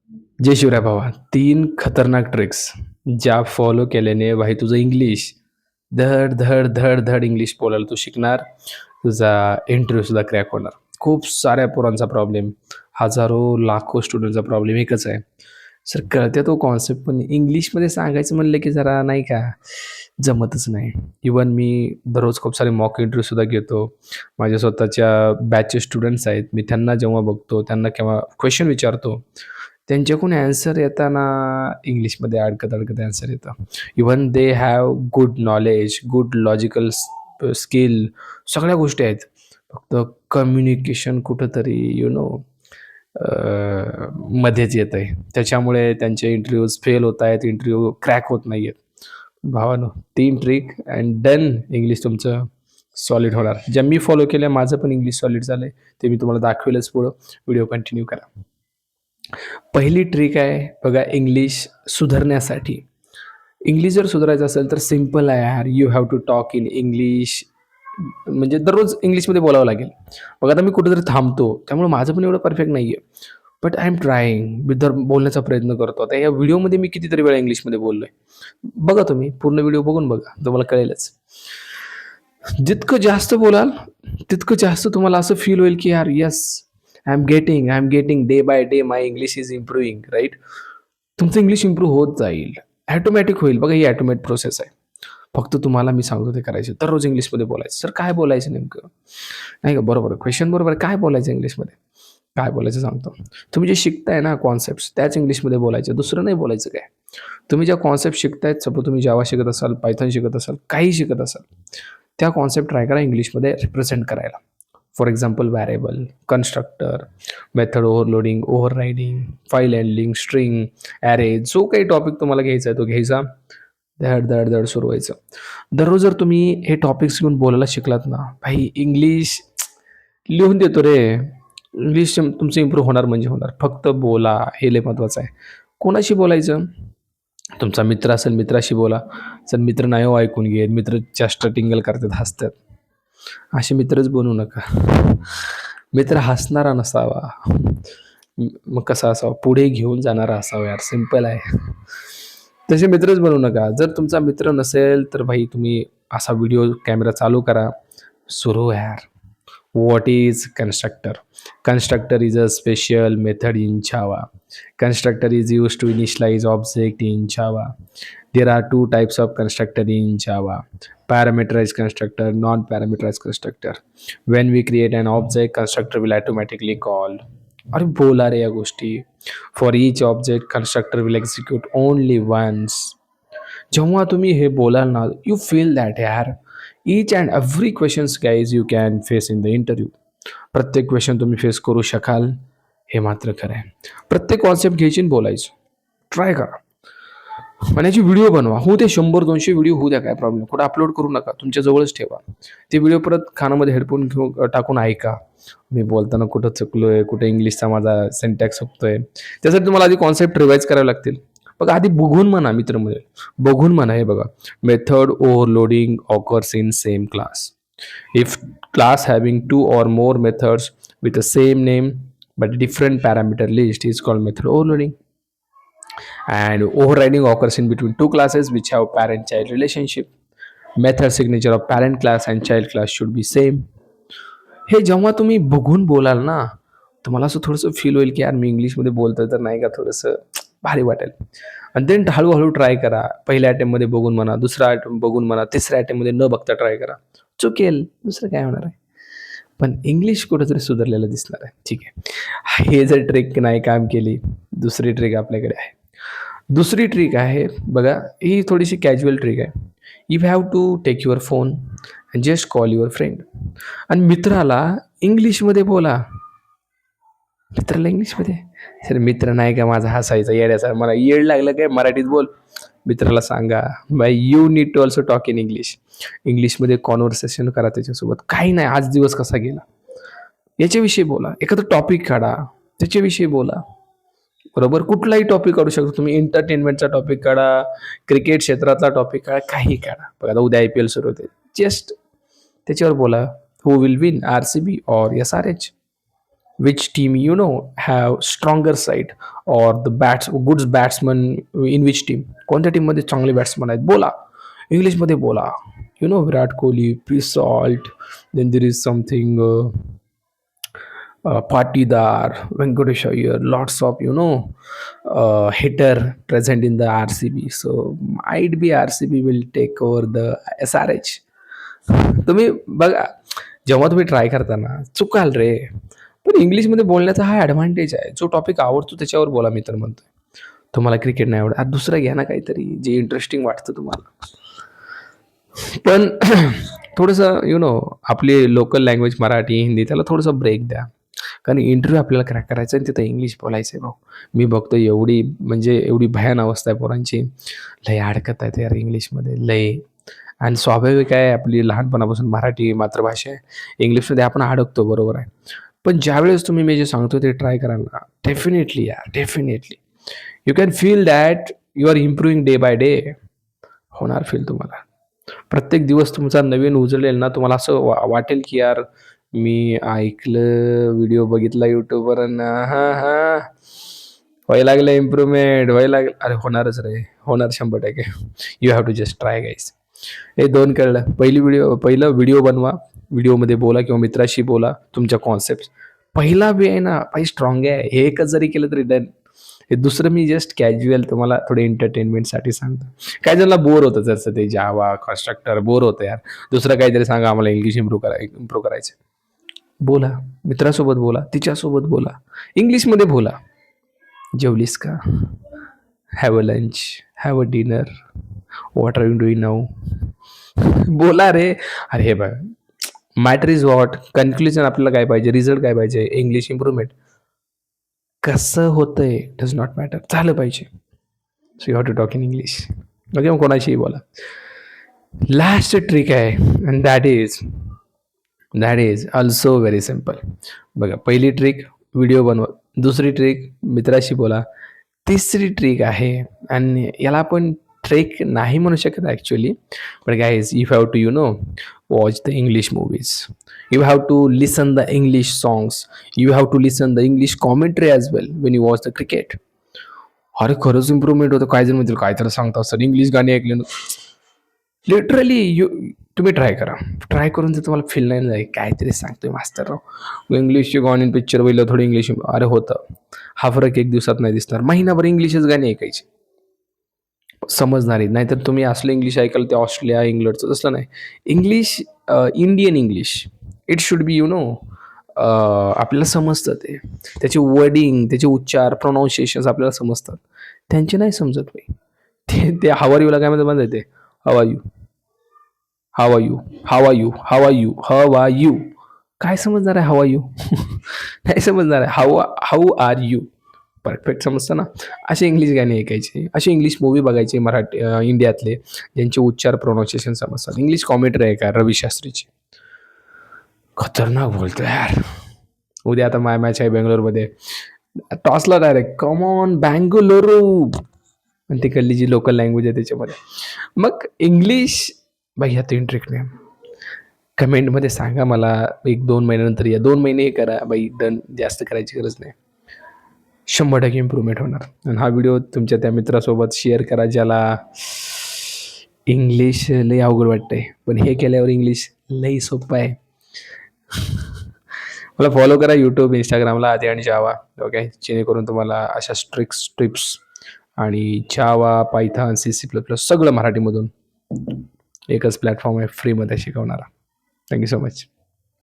जय शिवराय भावा. 3 खतरनाक ट्रिक्स ज्या फॉलो केल्याने भाई तुझं इंग्लिश धड, धड, धड, धड इंग्लिश बोलायला तू शिकणार. तुझा इंटरव्ह्यूसुद्धा क्रॅक होणार. खूप साऱ्या पोरांचा प्रॉब्लेम, हजारो, लाखो स्टुडंटचा प्रॉब्लेम एकच आहे. सर कळते तो कॉन्सेप्ट पण इंग्लिशमध्ये सांगायचं म्हणलं की जरा नाही का जमतच नाही. इवन मी दररोज खूप सारे मॉक इंटरव्ह्यूसुद्धा घेतो. माझ्या स्वतःच्या बॅचचे स्टुडंट्स आहेत. मी त्यांना जेव्हा बघतो, त्यांना केव्हा क्वेशन विचारतो, त्यांच्याकडून ॲन्सर येताना इंग्लिशमध्ये अडकत-अडकत ॲन्सर येतं. Even they have good knowledge, good logical skill सगळ्या गोष्टी आहेत. फक्त कम्युनिकेशन कुठेतरी मध्येच येतंय. त्याच्यामुळे त्यांचे इंटरव्ह्यूज फेल होत आहेत, इंटरव्ह्यू क्रॅक होत नाहीयेत. भावानो 3 ट्रिक अँड डन इंग्लिश तुमचं सॉलिड होणार. ज्या मी फॉलो केल्या माझं पण इंग्लिश सॉलिड झालंय. ते मी तुम्हाला दाखवेलच पुढं. व्हिडिओ कंटिन्यू करा. पहिली ट्रिक आहे बघा इंग्लिश सुधारण्यासाठी. इंग्लिश जर सुधारायचं असेल तर सिंपल आहे यार. You have to talk in English. म्हणजे दररोज इंग्लिशमध्ये बोलावं लागेल. बघा आता मी कुठेतरी थांबतो, त्यामुळे माझं पण एवढं परफेक्ट नाही आहे. But I am trying. मी तर बोलण्याचा प्रयत्न करतो. आता या व्हिडिओमध्ये मी कितीतरी वेळा इंग्लिशमध्ये बोललोय. बघा तुम्ही पूर्ण व्हिडिओ बघून बघा, तुम्हाला कळेलच. जितकं जास्त बोलाल, तितकं जास्त तुम्हाला असं फील होईल की यार yes, I am getting day by day my English is improving, right? तुमचं इंग्लिश इम्प्रूव्ह होत जाईल. ऑटोमॅटिक होईल. बघा ही ऑटोमॅटिक प्रोसेस आहे. फक्त तुम्हाला मी सांगतो ते करायचे. दररोज इंग्लिशमध्ये बोलायचं. सर काय बोलायचं नेमकं? नाही का? बरोबर आहे. क्वेशन बरोबर आहे. काय बोलायचं इंग्लिशमध्ये? काय बोलायचं सांगतो. तुम्ही जे शिकताय ना कॉन्सेप्ट्स त्याच इंग्लिशमध्ये बोलायचं. दुसरं नाही बोलायचं काय. तुम्ही ज्या कॉन्सेप्ट शिकतायत, सपोज तुम्ही जावा शिकत असाल, पायथन शिकत असाल, काही शिकत असाल, त्या कॉन्सेप्ट ट्राय करा इंग्लिशमध्ये रिप्रेझेंट करायला. For example variable, constructor, method overloading, overriding, file handling, string, array, जो काही टॉपिक तुम्हाला घ्यायचा आहे तो घ्यायचा. धड, धड, धड सुरू व्हायचं. दररोज जर तुम्ही हे टॉपिक्स घेऊन बोलायला शिकलात ना, भाई इंग्लिश लिहून देतो रे. इंग्लिश तुमचं इम्प्रूव्ह होणार म्हणजे होणार. फक्त बोला, हे लय महत्त्वाचं आहे. कोणाशी बोलायचं? तुमचा मित्र असेल, मित्राशी बोला. जर मित्र नाही हो ऐकून घेत, मित्र जास्त टिंगल करतात, हसतात. असे मित्रच बनवू नका. मित्र हसणारा नसावा. मग कसा असावा? पुढे घेऊन जाणारा असावा यार, सिंपल आहे. तसे मित्रच बनवू नका. जर तुमचा मित्र नसेल, तर भाई तुम्ही असा व्हिडिओ कॅमेरा चालू करा. सुरू यार. What is constructor? Constructor is a special method in Java. Constructor is used to initialize object in Java. There are two types of constructor in Java: parameterized constructor, non-parameterized constructor. When we create an object, constructor will automatically call. अरे बोला रे या गोष्टी. For each object, constructor will execute only once. जेव्हा तुम्ही हे बोलाल ना, you feel that यार each and every questions guys you can face in the interview. प्रत्येक क्वेश्चन तुम्ही फेस करू शकाल, हे मात्र खरं आहे. प्रत्येक कॉन्सेप्ट घ्यायची आणि बोलायचं. ट्राय करा आणि याची व्हिडिओ बनवा. होऊ दे 100-200 व्हिडिओ होऊ द्या, काय प्रॉब्लेम. कुठं अपलोड करू नका, तुमच्या जवळच ठेवा. ते व्हिडिओ परत कानामध्ये हेडफोन घेऊन टाकून ऐका. मी बोलताना कुठं चुकलोय, कुठे इंग्लिशचा माझा सिंटॅक्स चुकतोय. त्यासाठी तुम्हाला आधी कॉन्सेप्ट रिवाइज करावे लागतील. बघा आधी बघून म्हणा, मित्र म्हणजे बघून म्हणा. हे बघा, method overloading occurs in same class. If class having two or more methods with the same name but different parameter list is called method overloading. And overriding occurs in between two classes which have parent-child relationship. Method signature of parent class and child class should be same. हे जेव्हा तुम्ही बघून बोलाल ना, तुम्हाला असं थोडंसं feel होईल की यार मी इंग्लिशमध्ये बोलतोय तर नाही का थोडंसं भारी वाटेल. आणि देन हळूहळू ट्राय करा. पहिल्या अटेम्प्टमध्ये बघून म्हणा, दुसरा अटेम्प्ट बघून म्हणा, तिसऱ्या अटेम्प्टमध्ये न बघता ट्राय करा. चुकेल, दुसरं काय होणार आहे. पण इंग्लिश कुठेतरी सुधारलेलं दिसणार आहे. ठीक आहे. हे जर ट्रिक नाही काम केली, दुसरी ट्रिक आपल्याकडे आहे. दुसरी ट्रिक आहे बघा, ही थोडीशी कॅज्युअल ट्रिक आहे. You have to take your phone and just call your friend. आणि मित्राला इंग्लिशमध्ये बोला. मित्राला इंग्लिशमध्ये, सर मित्र नाही का माझा हसायचा येड्याचा, मला येड लागलं काय मराठीत बोल. मित्राला सांगा by you need to also talk in English. इंग्लिशमध्ये कॉन्व्हर्सेशन करा त्याच्यासोबत. काही नाही, आज दिवस कसा गेला याच्याविषयी बोला. एखादा टॉपिक काढा, त्याच्याविषयी बोला. बरोबर, कुठलाही टॉपिक काढू शकतो तुम्ही. एंटरटेनमेंटचा टॉपिक काढा, क्रिकेट क्षेत्रातला टॉपिक काढा, काही काढा. बघा आता उद्या IPL सुरू होते, जस्ट त्याच्यावर बोला. हू विल विन, RCB और SRH. which team have stronger side, or the good batsman in which team, कोणत्या टीम मध्ये चांगले बॅट्समन आहेत बोला, इंग्लिश मध्ये बोला. विराट कोहली, प्रिस Salt, then there is something Patidar, Venkatesh Iyer, lots of hitter present in the RCB. So might be RCB will take over the SRH. तुम्ही बघा, जेव्हा तुम्ही ट्राय करताना चुकाल रे, पण इंग्लिशमध्ये बोलण्याचा हा ॲडव्हान्टेज आहे. जो टॉपिक आवडतो त्याच्यावर बोला, मी तर म्हणतोय. तुम्हाला क्रिकेट नाही आवडत, दुसरं घ्या ना काहीतरी जे इंटरेस्टिंग वाटतं तुम्हाला. पण थोडंसं आपली लोकल लँग्वेज मराठी, हिंदी त्याला थोडंसं ब्रेक द्या. कारण इंटरव्ह्यू आपल्याला क्रॅक करायचा आहे, तिथं इंग्लिश बोलायचं आहे भाऊ. मी बघतो एवढी भयान अवस्था आहे पोरांची. लय अडकत आहेत यार इंग्लिशमध्ये, लय. आणि स्वाभाविक आहे, आपली लहानपणापासून मराठी मातृभाषा आहे, इंग्लिशमध्ये आपण अडकतो, बरोबर आहे. पण ज्यावेळेस तुम्ही मी जे सांगतो ते ट्राय कराल ना, डेफिनेटली यार, definitely you can feel that you are improving day by day. होणार फील तुम्हाला. प्रत्येक दिवस तुमचा नवीन उजळेल ना, तुम्हाला असं वाटेल की यार मी ऐकलं, व्हिडिओ बघितला YouTubeवर, हां, हां, व्हायला लागलं इम्प्रूव्हमेंट, व्हायला लागलं. अरे होणारच रे, होणार 100%. You have to just try guys. हे 2 कळलं. पहिलं व्हिडिओ बनवा, व्हिडिओमध्ये बोला किंवा मित्राशी बोला तुमच्या कॉन्सेप्ट. पहिला बी आहे ना, पाहिजे स्ट्रॉंग आहे. हे एकच जरी केलं तरी डन. हे दुसरं मी जस्ट कॅज्युअल तुम्हाला थोडे एंटरटेनमेंटसाठी सांगतो. काही जणांना बोर होतं, जसं ते जावा, कन्स्ट्रक्टर बोर होतं यार. दुसरं काहीतरी सांगा, आम्हाला इंग्लिश इम्प्रूव्ह करायचं. बोला, मित्रासोबत बोला, तिच्यासोबत बोला, इंग्लिशमध्ये बोला. जेवलीस का? Have a lunch, have a dinner, what are you doing now? बोला रे. अरे हे बघ, मॅटर इज व्हॉट, कन्क्ल्युजन आपल्याला काय पाहिजे, रिझल्ट काय पाहिजे, इंग्लिश इम्प्रूव्हमेंट. कसं होतंय डज नॉट मॅटर, झालं पाहिजे. So you have to talk in English. Okay, मग कोणाशीही बोला. लास्ट ट्रिक आहे, and that is also very simple. बघा, पहिली ट्रिक व्हिडिओ बनवा, दुसरी ट्रिक मित्राशी बोला, तिसरी ट्रिक आहे, आणि याला आपण ट्रिक नाही म्हणू शकत actually, but guys you have to watch the English movies, you have to listen the English songs, you have to listen the English commentary as well when you watch the cricket. अरे खरंच improvement होतं. काय जण म्हणतील काय तर सांगता sir, English गाणी ऐकले ना. लिटरली तुम्ही ट्राय करा. ट्राय करून जर तुम्हाला फील नाही जाईल काहीतरी सांगतोय मास्तर राव, इंग्लिशची गाणी पिक्चर बघितलं थोडी इंग्लिश, अरे होतं. हा फरक एक दिवसात नाही दिसणार. महिनाभर इंग्लिशच गाणी ऐकायची, समजणारी. नाहीतर तुम्ही असलं इंग्लिश ऐकाल ते ऑस्ट्रेलिया, इंग्लंडचं, तसलं नाही. English, Indian English, it should be आपल्याला समजतं ते. त्याचे वर्डिंग, त्याचे उच्चार, प्रोनाऊन्सिएशन्स आपल्याला समजतात. त्यांचे नाही समजत बाई. ते हाव आर यूला काय म्हणतात ते, how are you, how are you, how are you, how are you, how are you. काय समजणार आहे हाव आर यू? नाही समजणार आहे. हाऊ आर यू परफेक्ट समजतं ना. असे इंग्लिश गाणे ऐकायचे, असे इंग्लिश मूवी बघायचे मराठी, इंडियातले, ज्यांचे उच्चार, प्रोनाऊन्सिएशन समजतात. इंग्लिश कॉमेंट्री आहे का रवी शास्त्रीची, खतरनाक बोलतो यार. उद्या आता माय मॅच आहे बेंगलोरमध्ये, टॉसला डायरेक्ट कम ऑन बँगलोरू, आणि तिकडली जी लोकल लँग्वेज आहे त्याच्यामध्ये. मग इंग्लिश भैया तीन ट्रिक ने कमेंटमध्ये सांगा मला. 1-2 महिन्यानंतर या, 2 महिने करा बाई, डन. जास्त करायची गरज नाही. 100% इम्प्रूव्हमेंट होणार. आणि हा व्हिडिओ तुमच्या त्या मित्रासोबत शेअर करा ज्याला इंग्लिश लई अवघड वाटतंय, पण हे केल्यावर इंग्लिश लई सोपं आहे. मला फॉलो करा यूट्यूब, इंस्टाग्रामला आधी आणि जावा. ओके, जेणेकरून तुम्हाला अशा टिप्स आणि जावा, पायथन, C++ सगळं मराठीमधून एकच प्लॅटफॉर्म आहे फ्रीमध्ये शिकवणारा. Thank you so much.